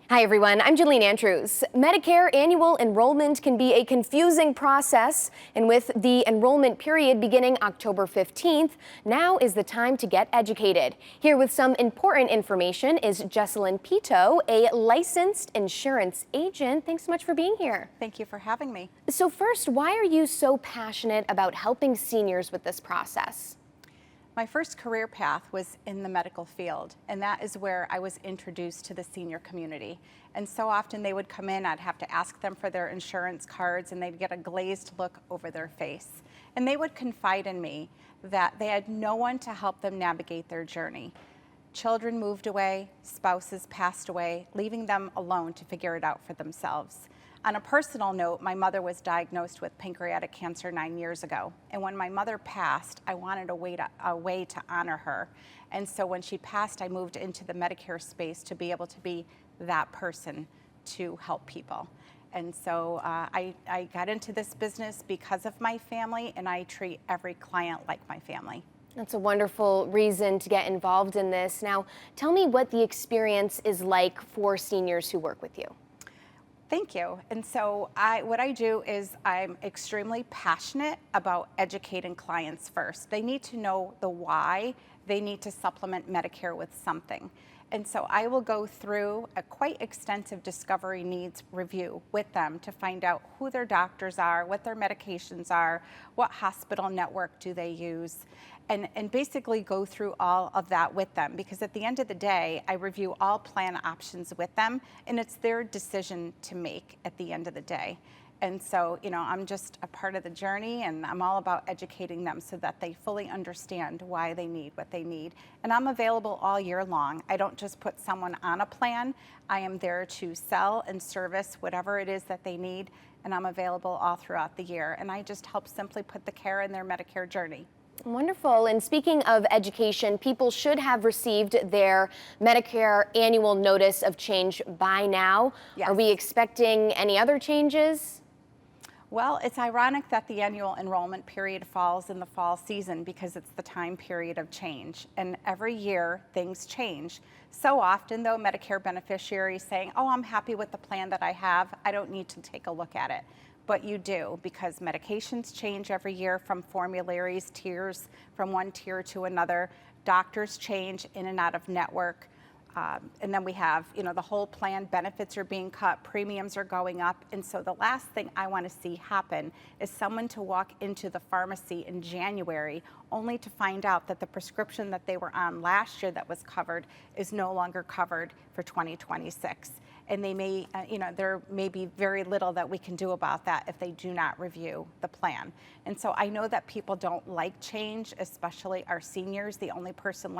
Hi everyone, I'm Jalene Andrews. Medicare annual enrollment can be a confusing process, and with the enrollment period beginning October 15th, now is the time to get educated. Here with some important information is Jessalyn Pito, a licensed insurance agent. Thanks so much for being here. Thank you for having me. So first, why are you so passionate about helping seniors with this process? My first career path was in the medical field, and that is where I was introduced to the senior community. And so often they would come in, I'd have to ask them for their insurance cards, and they'd get a glazed look over their face. And they would confide in me that they had no one to help them navigate their journey. Children moved away, spouses passed away, leaving them alone to figure it out for themselves. On a personal note, my mother was diagnosed with pancreatic cancer 9 years ago. And when my mother passed, I wanted a way to honor her. And so when she passed, I moved into the Medicare space to be able to be that person to help people. And so I got into this business because of my family, and I treat every client like my family. That's a wonderful reason to get involved in this. Now, tell me what the experience is like for seniors who work with you. Thank you. And so what I do is I'm extremely passionate about educating clients first. They need to know the why they need to supplement Medicare with something. And so I will go through a quite extensive discovery needs review with them to find out who their doctors are, what their medications are, what hospital network do they use, and basically go through all of that with them, because at the end of the day, I review all plan options with them, and it's their decision to make at the end of the day. And so, I'm just a part of the journey, and I'm all about educating them so that they fully understand why they need what they need. And I'm available all year long. I don't just put someone on a plan. I am there to sell and service whatever it is that they need, and I'm available all throughout the year. And I just help simply put the care in their Medicare journey. Wonderful. And speaking of education, people should have received their Medicare annual notice of change by now. Yes. Are we expecting any other changes? Well, it's ironic that the annual enrollment period falls in the fall season because it's the time period of change. And every year, things change. So often, though, Medicare beneficiaries saying, oh, I'm happy with the plan that I have. I don't need to take a look at it. But you do, because medications change every year from formularies, tiers, from one tier to another. Doctors change in and out of network. And then we have, the whole plan benefits are being cut, premiums are going up. And so the last thing I want to see happen is someone to walk into the pharmacy in January only to find out that the prescription that they were on last year that was covered is no longer covered for 2026. And they may, there may be very little that we can do about that if they do not review the plan. And so I know that people don't like change, especially our seniors. The only person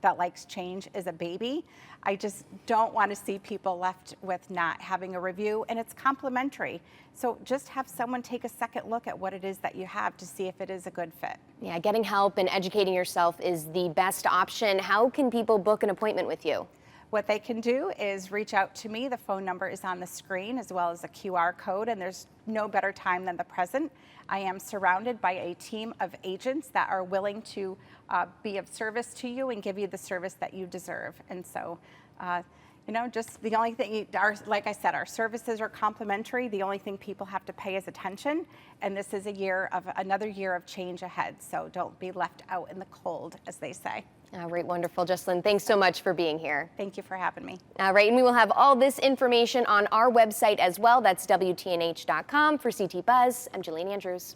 that likes change is a baby. I just don't want to see people left with not having a review, and it's complimentary. So just have someone take a second look at what it is that you have to see if it is a good fit. Yeah, getting help and educating yourself is the best option. How can people book an appointment with you? What they can do is reach out to me. The phone number is on the screen, as well as a QR code, and there's no better time than the present. I am surrounded by a team of agents that are willing to be of service to you and give you the service that you deserve. And so, just the only thing, like I said, our services are complimentary. The only thing people have to pay is attention. And this is another year of change ahead. So don't be left out in the cold, as they say. All right, wonderful. Jessalyn, thanks so much for being here. Thank you for having me. All right, and we will have all this information on our website as well. That's WTNH.com. For CT Buzz, I'm Jalene Andrews.